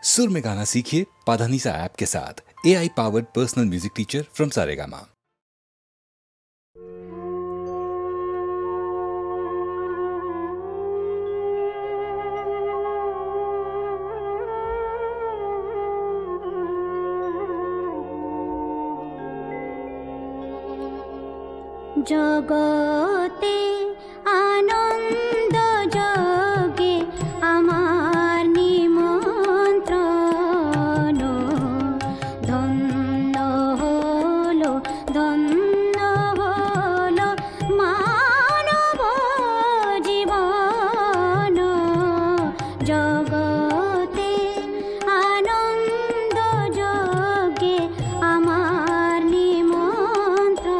सुर में गाना सीखिए पाधानीसा ऐप के साथ। AI powered personal music teacher from Saregama. জগতে আনন্দ যোগে আমার নিমন্ত্রণ, ধন্য হলো মানব জীবন। জগতে আনন্দ যোগে আমার নিমন্ত্রণ।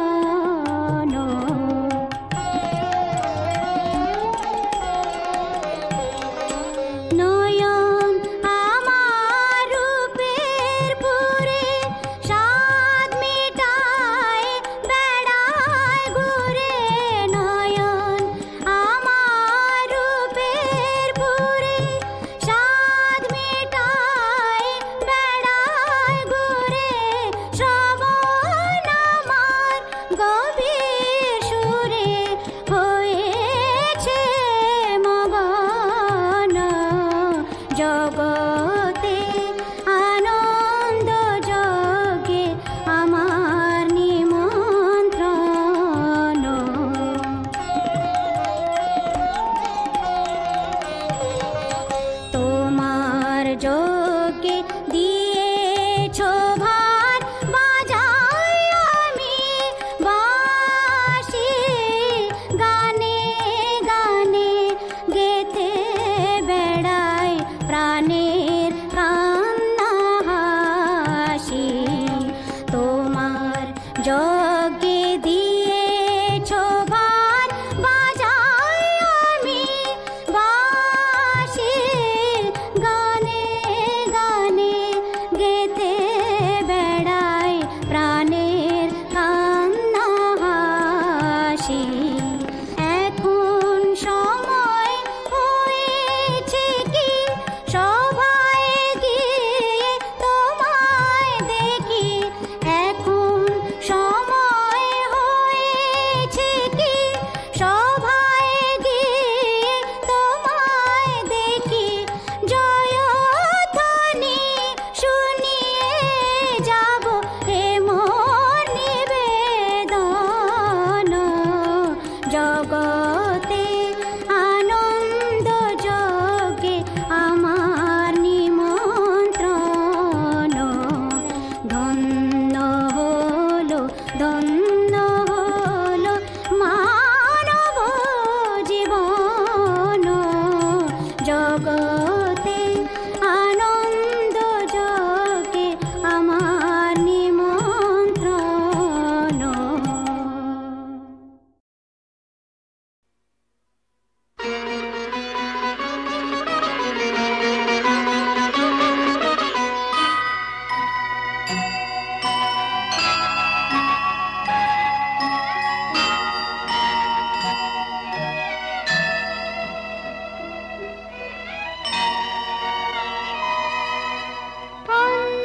নয়ন আমার রূপের পুরে স্বাদ মিটায় বেড়ায় ঘুরে। নয়ন আমার রূপের পুরে স্বাদ মিটায় বেড়ায় ঘুরে। শ্রবণ আমার গভীর সুরে হয়েছে মগন। জগতে আনন্দ যোগে আমার নিমন্ত্রণ। তোমার যোগে দিয়েছ ভার বাজাই আমি বাঁশি। গানে গানে গেথে বেড়াই প্রাণের কান্না হাসি। তোমার যজ্ঞে দিয়েছ ভার বাজাই আমি বাঁশি। গানে গানে গেথে বেড়াই প্রাণের কান্না হাসি। এখন সময় হয়েছে কি সভায় গিয়ে তোমায় দেখি। এখন সময় হয়েছে কি সভায় গিয়ে তোমায় দেখি। জয়ধ্বনি শুনিয়ে যাব এ মোর নিবেদন। জগতে আনন্দ যোগে আমার নিমন্ত্রণ। ধন্য হলো মানব জীবন। জগতে আনন্দ যোগে আমার নিমন্ত্রণ।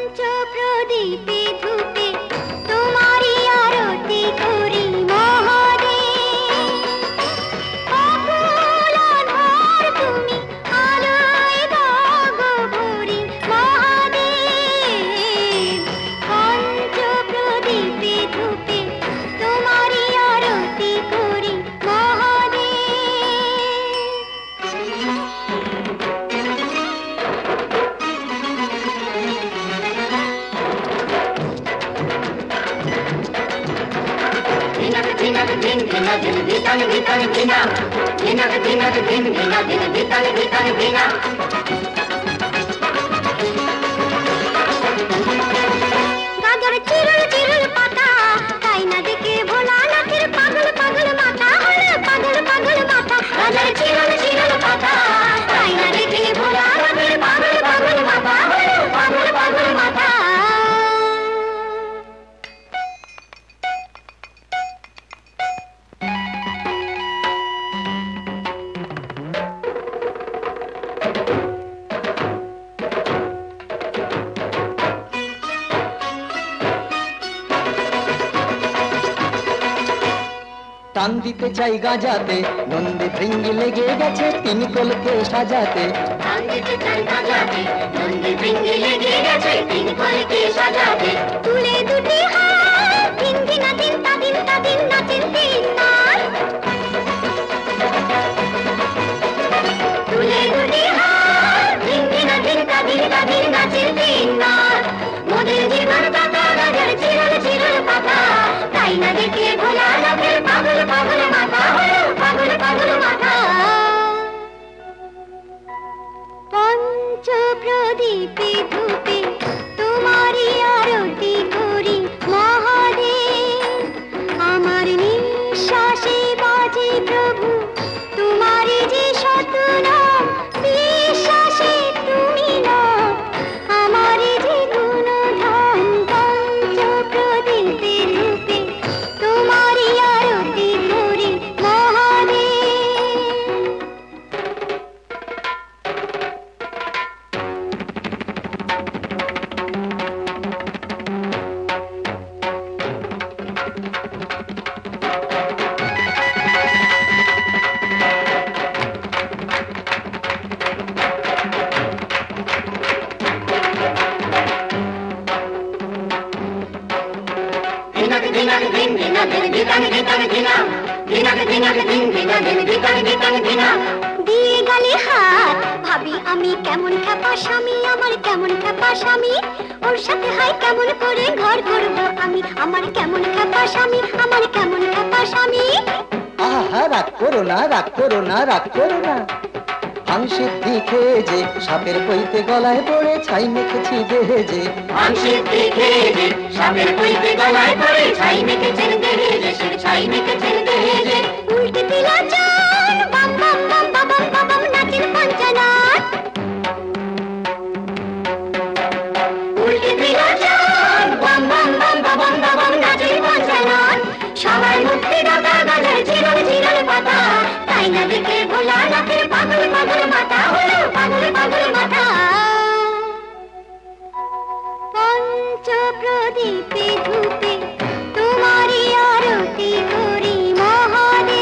পঞ্চপ্রদীপে ধূপে তোমারি আরতি করি মহাদেব। অকুল অনর তুমি আলোয় দাগো ভরি মহাদেব। পঞ্চপ্রদীপে ধূপে তোমারি আরতি করি গাজর চিরুল চিরুল পাতা তাই না দেখে ভোলানাথের পাগল পাগল মাথা হলো পাগল পাগল মাথা। গাজর চিরুল চিরুল পাতা তাই না দেখে ভোলানাথের পাগল পাগল মাথা হলো পাগল পাগল মাথা। টান দিতে চাই গাজাতে, নন্দী ভৃঙ্গি লেগে গেছে তিন কলকে সাজাতে। টান দিতে চাই গাজাতে, নন্দী ভৃঙ্গি লেগে গেছে তিন কলকে সাজাতে। তুলে দুটি হাত দিন দিনা দিন তা দিন তা দিন নাচেন তিন নার। তুলে দুটি হাত দিন দিনা দিন তা দিন তা দিন নাচেন তিন নার। মোদের জীবন পাতা রাজার চিরল চিরল পাতা, তাই না দেখে ভোলা লাভের পাগল পাগল মাথা হলো পাগল পাগল মাথা। পঞ্চ প্রদীপে ধূপে তোমারই আরতি করি মহাদেব। আমার নিঃশ্বাসে বাজে প্রভু তোমারই যে শতনাম। বিশ্বাসে তুমি না আমারই যে গুণধাম। পঞ্চ প্রদীপে ধূপে তোমারই আরতি করি মহাদেব। দিয়ে গেলে হাত ভাবি আমি কেমন খেপা স্বামী, আমার কেমন খেপা স্বামী। ওর সাথে হয় কেমন করে ঘর করবো আমি, আমার কেমন খেপা স্বামী, আমার কেমন খেপা স্বামী। আহা রাগ করো না, রাগ করো না, রাগ করো না। হামসিদ্ধি খেয়ে যে সাপের পইতে গলায় পড়ে ছাই মেখেছি দেহে যে। হামসিদ্ধি খেয়ে যে সাপের পইতে গলায় পড়ে ছাই মেখেছেন দেহে যে, সে ছাই মেখেছেন দেহে যে। উল্টে দিলা চান বাম বাম বাম বাম বাম বাম নাচেন পঞ্চনাথ। উল্টে দিলা চান বাম বাম বাম বাম বাম নাচেন পঞ্চনাথ। সবাই মুক্তি দাতা গাজার চিরল চিরল পাতা, তাই না দেখে ভোলা নাচের পাগল পাগল মাথা হলো পাগল পাগল মাথা। পঞ্চ প্রদীপে ধূপে তোমারই আরতি করি মহাদেব।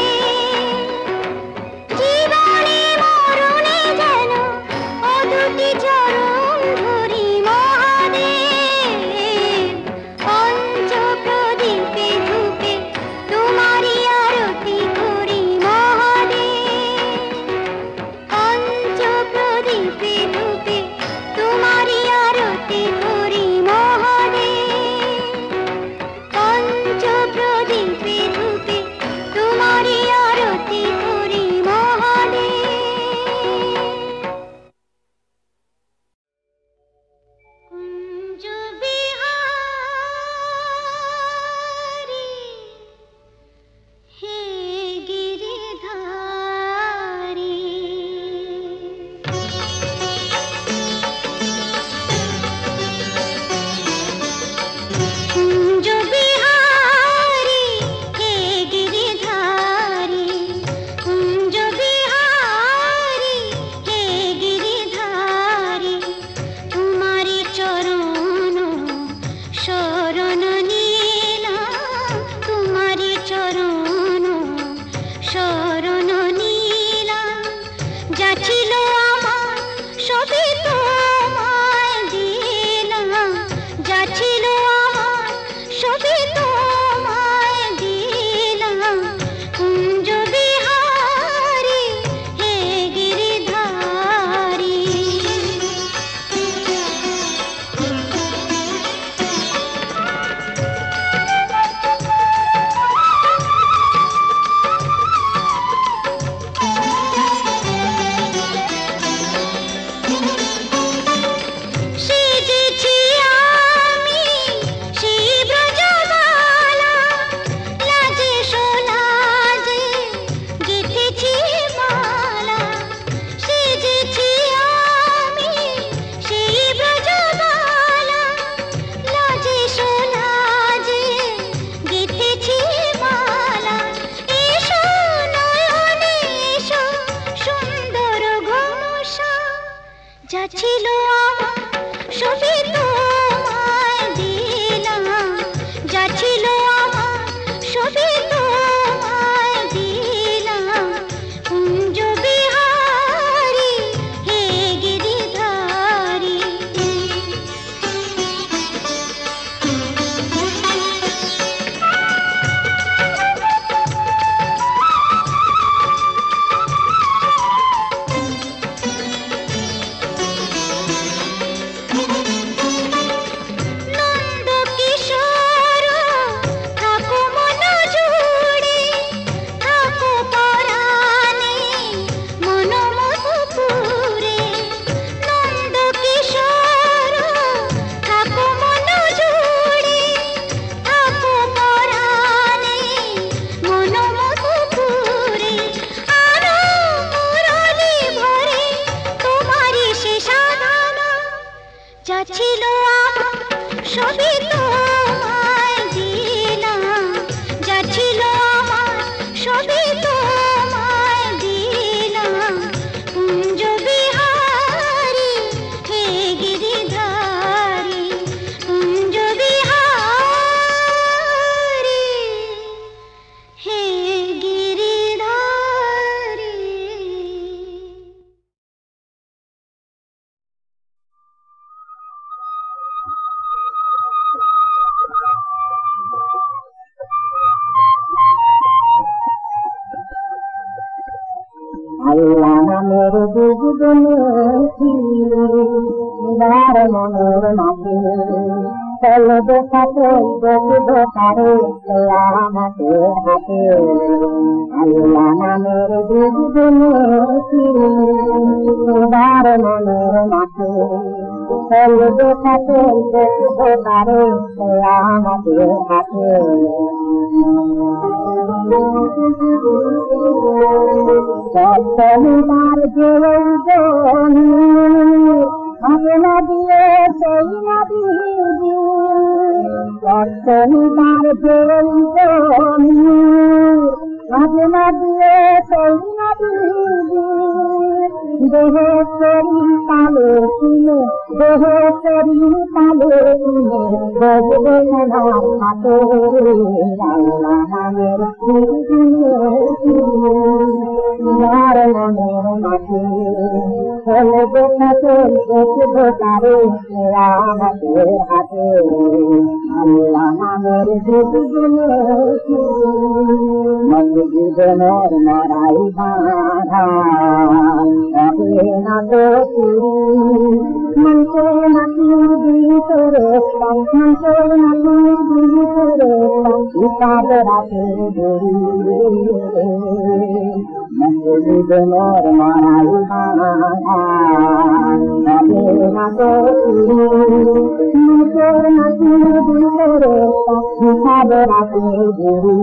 যা ছিল আমার সবই তোমায় দিলাম, যা ছিল আমার সবই তোমায় দিলাম। কুঞ্জ বিহারী হে গিরিধারী, কুঞ্জ বিহারী হে গিরিধারী। আল্লাহ নামের দুজনে বার মনের মাঝে চলো দেখাতে দেখিব তারে আমাকে হাতে। আল্লাহ নামের দুজনে বার মনের মাঝে চলো দেখাতে দেখিব তারে আমাকে হাতে। সপ্তমীবার জীবনী হবে না দিয়ে সেই নদী, সপ্তমীবার জীবনী হবে না দিয়ে সেই নদী। দেহে শরীর তালে শুনে, দেহে শরীর তালে শুনে বসবে আমার হাতে। আল্লাহ নামের যার মনের মাঝে চলে দেখাতে দেখিব তারে আমাদের হাতে। আল্লাহ নামের জীবনের মরাই বাধা হবে না তো মনকে নাতির ভিতরে, মনকে নাতির ভিতরে হিসাব রাখে দড়ি। জীবনের মরাই বাধা হবে না তো মনকে নাতির ভিতরে হিসাব রাখে দড়ি।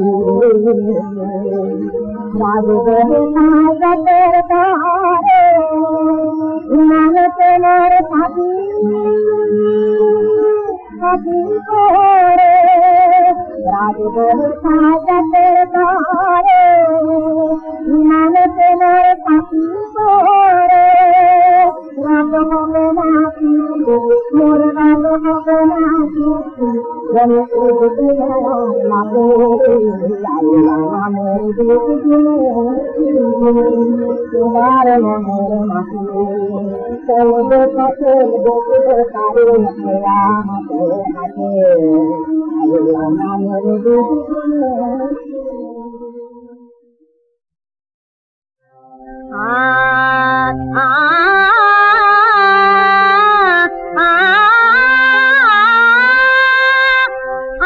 রাজবে সাজতের তারে নামে তোমার পাখি পাখি করে, রাজবে সাজতের তারে নামে তোমার পাখি করে। রাজ হবে না কিন্তু মোর রাজ হবে না কিন্তু যেন নামের তোমার মনের মাঝে চলবে পথে দেখবে তারে আমাদের হাতে। আল্লাহ নামের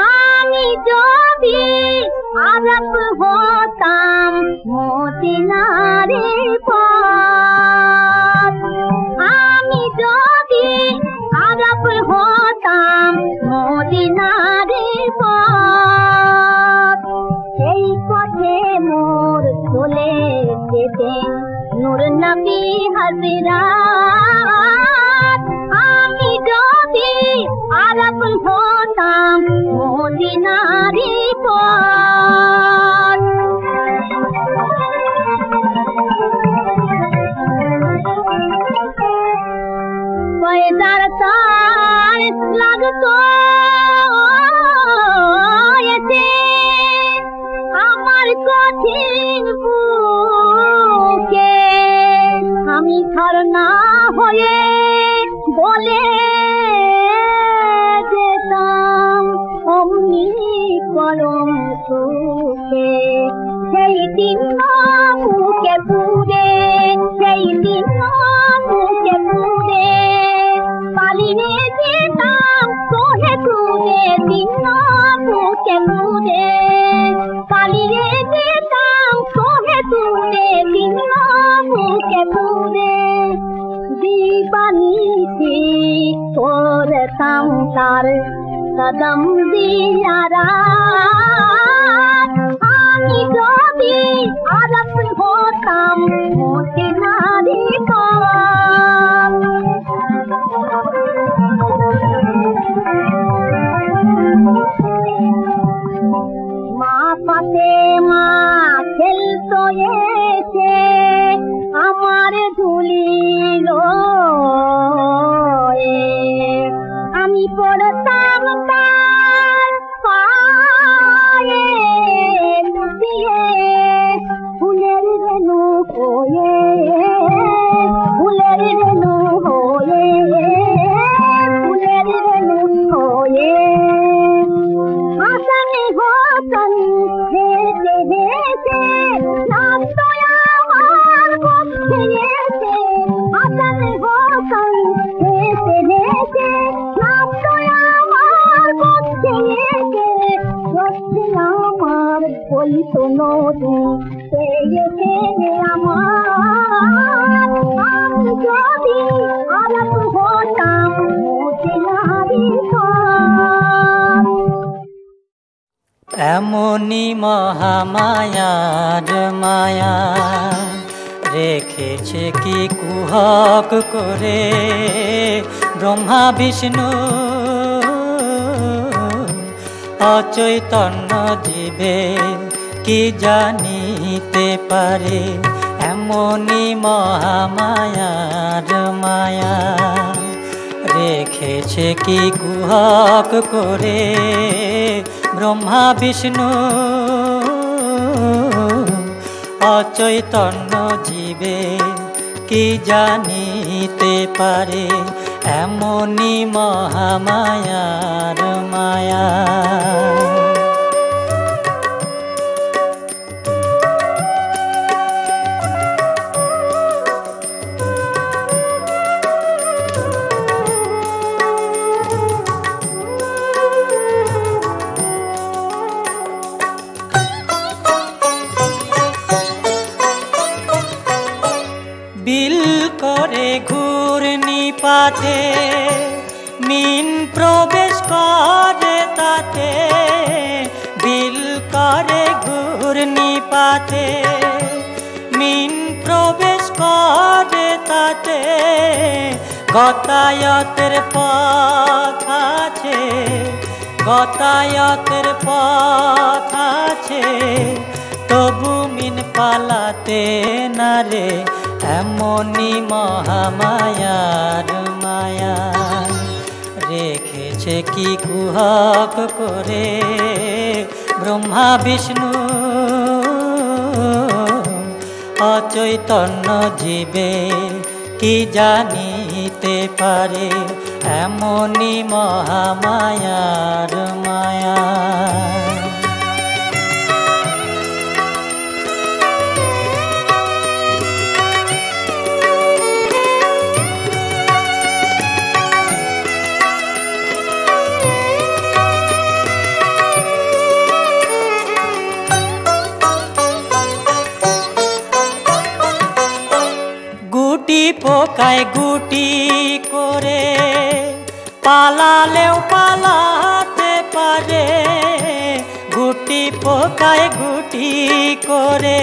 আমি যদি আরব হতাম মদিনারে পথ, আমি যদি আরব হতাম মদিনারে পথ, সেই পথে মোর চলে যেতেন নূর নবী হযরত। আমি যদি আরব হতাম মদিনারে পথ, পয়দার তার লাগতো এতে আমার কঠিন বুকে, আমি ধর্ণা হয়ে বলে যেতাম অমনি করম সুখে। সেই দিন মুখে পুরে, সেই দিন মুখে পুরে পালিয়ে যেতাম সোহে তুলে। দিন মুখে পুরে পালিয়ে যেতাম সোহে তুলে। দিন মুখে পুরে दीवानी করতাম তার কদম জিয়ারাত। আমি যদি আরব হতাম মদিনারি পথ, শোনো পেয়েছে আমার আমি যদি আলাপ হতাম নারী এমনি মহামায়ার মায়া রেখেছে কি কুহক করে ব্রহ্মা বিষ্ণু অচৈতন্য জীবে কি জানিতে পারে এমনি মহামায়ার মায়া রেখেছে কি কুহক করে ব্রহ্মা বিষ্ণু অচৈতন্য জীবে কি জানিতে পারে এমনি মহামায়ার মায়া বিল করে ঘূর্ণিপাতে মিন প্রবেশ করে তাতে বিল করে ঘূর্ণিপাতে মিন প্রবেশ করে তাতে গতায়তের পথ আছে গতায়তের পথ আছে তবু মিন পালাতে না রে এমনি মহামায়ার মায়া রেখেছে কি কুহক করে ব্রহ্মা বিষ্ণু অচৈতন্য জীবে কি জানিতে পারে এমনি মহামায়ার মায়া গুটি পোকায় গুটি করে পালালেও পালাতে পারে গুটি পোকায় গুটি করে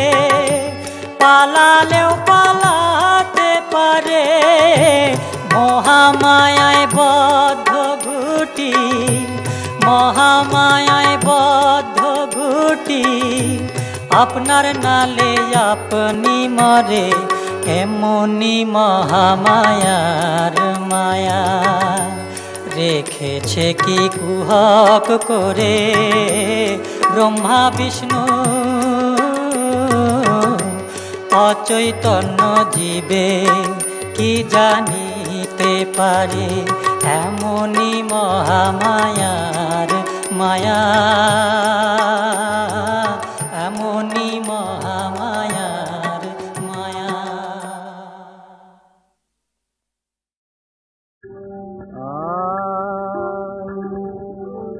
পালালেও পালাতে পারে মহামায়ায় বদ্ধ গুটি মহামায়ায় বদ্ধ গুটি আপনার নালে আপনি মরে এমনি মহামায়ার মায়া রেখেছে কি কুহক করে ব্রহ্মা বিষ্ণু অচৈতন্য জীবে কি জানিতে পারে এমনি মহামায়ার মায়া এমনি মহামায়ার মায়া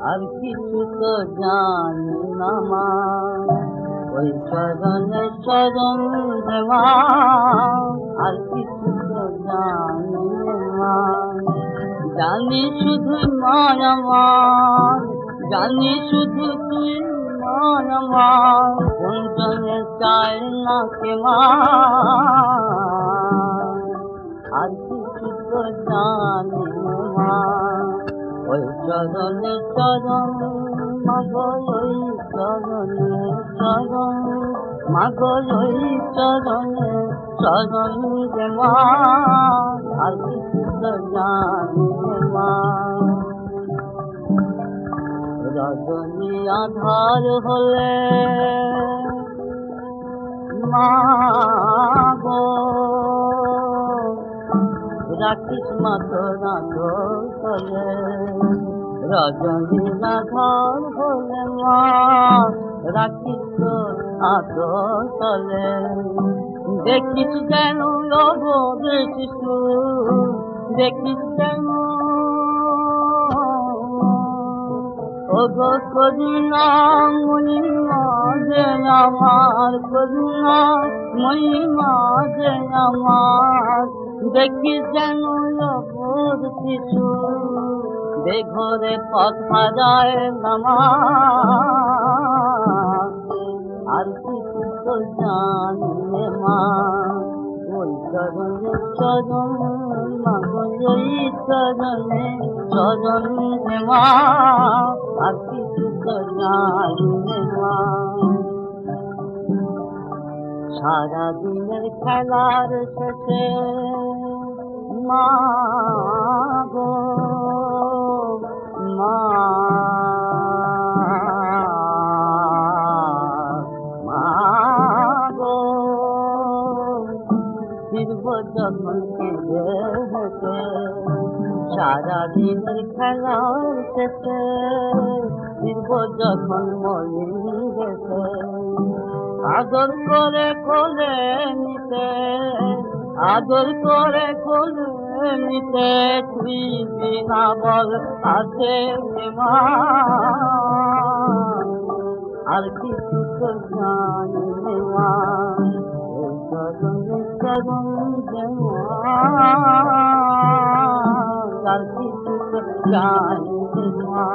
আর কিছু তো জানি না মা ওই চরণে চরণ দেওয়া আর কিছু তো জানি মা জানি শুধু মন আমার জানি শুধু তুই মন আমার কোন জনে চাই না কে মা আর কিছু তো জানি মা ওই চরণে চরণ মাগো ওই চরণে চরণ মাগো ওই চরণে চরণ রে মা আর কিছু তো জানি মা রজনী আধার হলে মা গো রাখিস মা তোরা চলে রজনী আধার হলে মা রাখিস আদর চলে দেখিস কেন দেখিস দেখিস কেন ও ওগো করুণা মহিমা যে আমার, করুণা মহিমা যে আমার, দেখি যেন অবোধ শিশু বেঘরে পথ হারায় নামাজ। আর কিছু তো জানি নে মা, ওই চরণে চরণ মাগো, ওই চরণে চরণ নে মা, আর কিছু তো জানি নে মা। সারা দিনের খেলার শেষে মা গো মা, মা গো ফিরব যখন কেঁদে হেঁটে, সারা দিনের খেলার শেষে ফিরব যখন মলিন দেশে। আদর করে কোলে নিতে, আদর করে কোলে নিতে, তুই বিনা বল আছে মা, আর কিছু তো জানি নে মা। এই চরণে চরণ যে মা, আর কিছু তো জানি নে মা।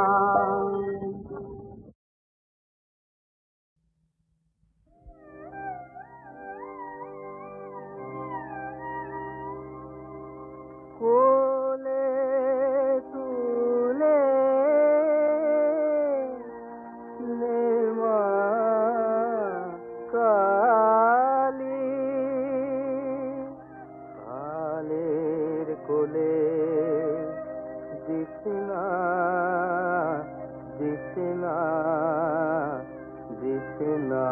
কোলে তুলে নে মা কালী, কালের কোলে দিস না, দিস না, দিস না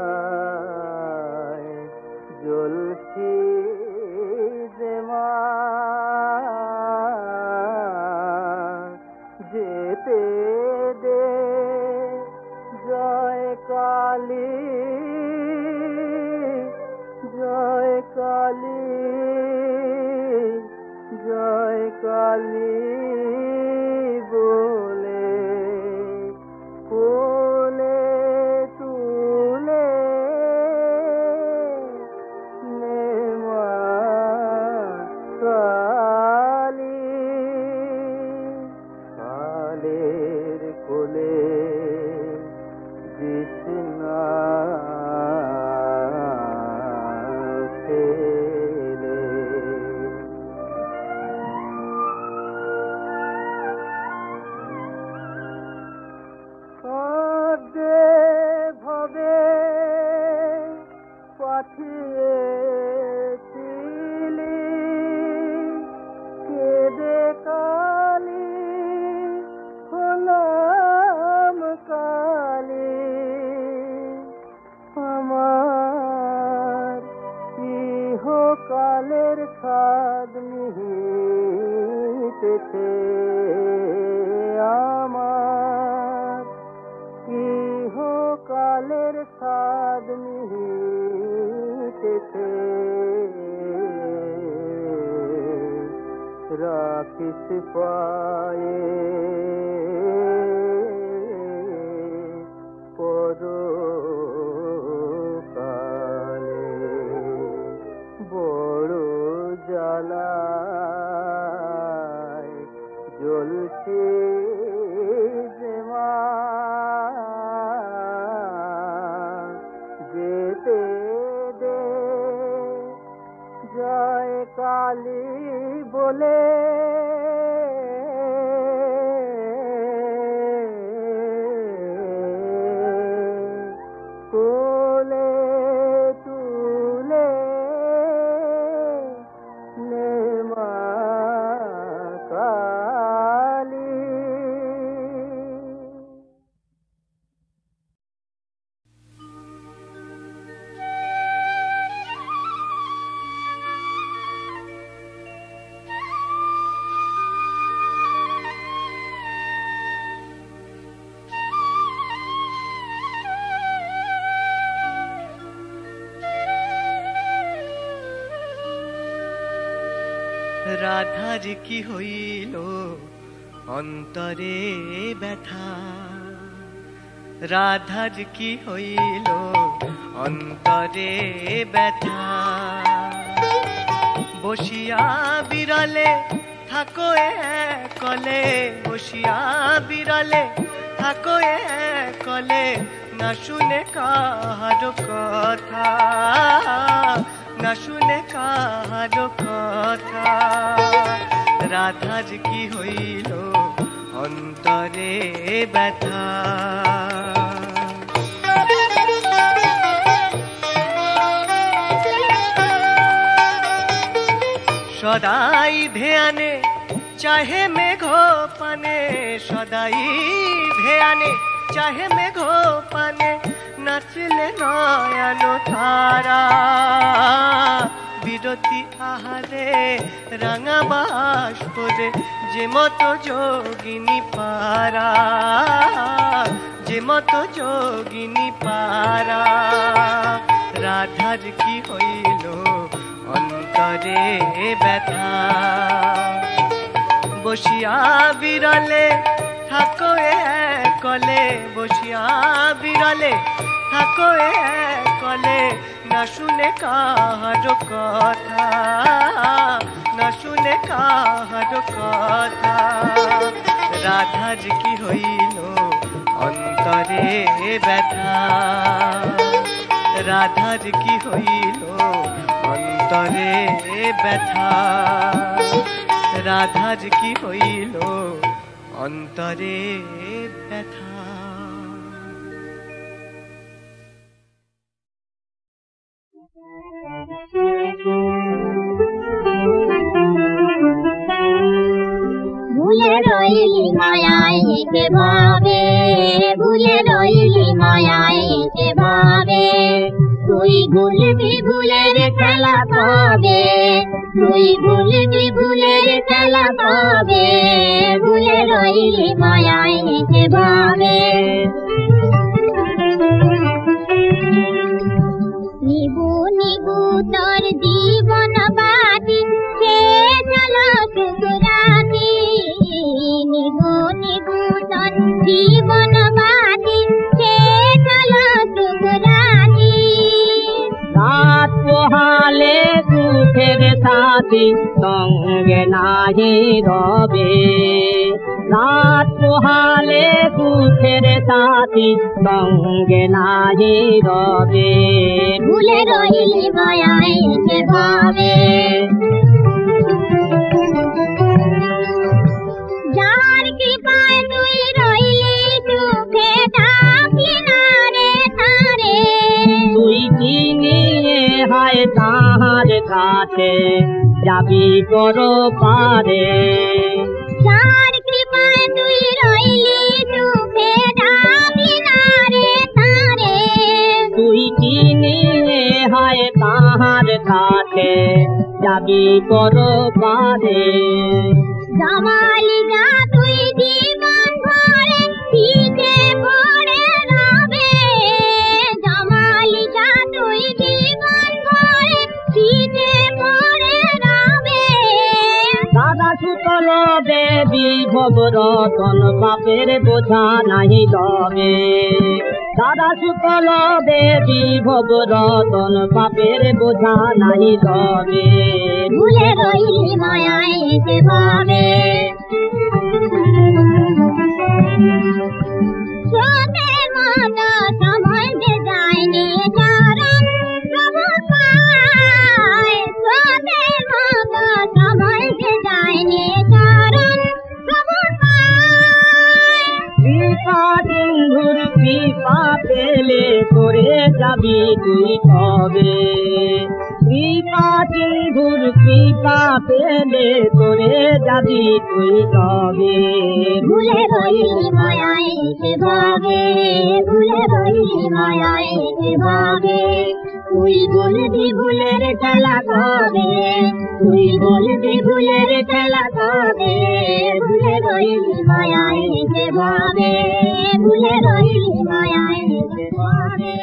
জ্বালায় জ্বলছি যে মা, যেতে দে জয় কালী, জয় কালী, জয় কালী বলে কোলে তুলে নে মা কালী, কালের কোলে দিস না ফেলে। কাঁদে ভবে পাঠিয়েছিলি, কেঁদে কালী হলাম কালী, আমার ইহকালের সাধ মিটেছে, আমার ইহকালের সাধ মিটেছে। রাখিস পায়ে পরকালে, বড় জ্বালায় জ্বলছে যে মা, যেতে দে জয় কালী বলে কোলে তুলে নে মা কালী। রাধার কি হইল অন্তরে ব্যথা, রাধার কি হইল অন্তরে ব্যথা। বসিয়া বিরলে থাকো কলে, বসিয়া বিরলে থাকো কলে, না শুনে কাহার কথা, না শুনে কাহার কথা। রাধার কি হইল অন্তরে ব্যথা। সদাই ধ্যানে চাহে মেঘ পানে, সদাই ধ্যানে চাহে মেঘ পানে, নাচলে নয়ন তারা। বিরতি আহারে রাঙা বাষ্পরে যে মতো যোগিনী পারা, যে মতো যোগিনী পারা। রাধার কি হইল অন্তরে ব্যথা। বসিয়া বিরলে থাকো কলে, বসিয়া বিরলে থাকো কলে, না শুনে কাহার কথা, না শুনে কাহার কথা। রাধার কি হইল অন্তরে ব্যথা, রাধার কি হইল অন্তরে ব্যথা, রাধার কি হইল অন্তরে ব্যথা। ভুলে রইলি মায়ায় হেঁটে ভাবে, ভুলে রইলি মায়ায় হেঁটে ভাবে। তুই ভুলবি ভুলের খেলা পাবে, তুই ভুলবি ভুলের খেলা পাবে। ভুলে রইলি মায়ায় হেঁটে ভাবে। নিবু নিবু তোর জীবন বাতি, সে চলো সুখরাতি। নিবু নিবু তোর জীবন বাতি, সে চলো সুখরাতি। রাত পোহালে সুখের সাথী সঙ্গে নাহি রবে, রাত পোহালে সুখের সাথী সঙ্গে নাহি রবে। ভুলে রইলি মায়ায় হেঁটে ভাবে। যার কৃপায় তুই রইলি সুখে, ডাকলি না রে তারে। তুই চিনিয়ে হায় তাহার কাছে যাবি পর পারে। যার কৃপায় তুই রইলি সুখে, ডাকলি না রে তারে। তুই চিনিয়ে হায় তাহার কাছে যাবি পর পারে। জামালি যা তুই জীবন ভরে পিঠে পড়ে রবে, জামালি যা তুই জীবন ভরে পিঠে পড়ে রবে। দাদা সুতল দেবী ভবরতন বাপের বোঝা নাহি লবে, দাদা সুতল দেবী ভবরতন বাপের বোঝা নাহি লবে। ভুলে রইলি মায়ায় হেঁটে ভাবে। স্রোতের মতো সময় যে যায়নি চরণ প্রভু পায়, স্রোতের মতো সময় যে যায়নি চরণ প্রভু পায়। কৃপা সিন্ধুর কৃপা পেলে তোরে যাবি তুই কবে, কৃপা সিন্ধুর কৃপা পেলে তোরে যাবি তুই কবে। ভুলে রইলি মায়ায় হেঁটে ভাবে, ভুলে রইলি মায়ায় হেঁটে ভাবে। তুই বলবি ভুলের খেলা কবে, তুই বলবি ভুলের খেলা কবে। ভুলে রইলি মায়ায় হেঁটে ভাবে, ভুলে রইলি মায়ায় হেঁটে ভাবে।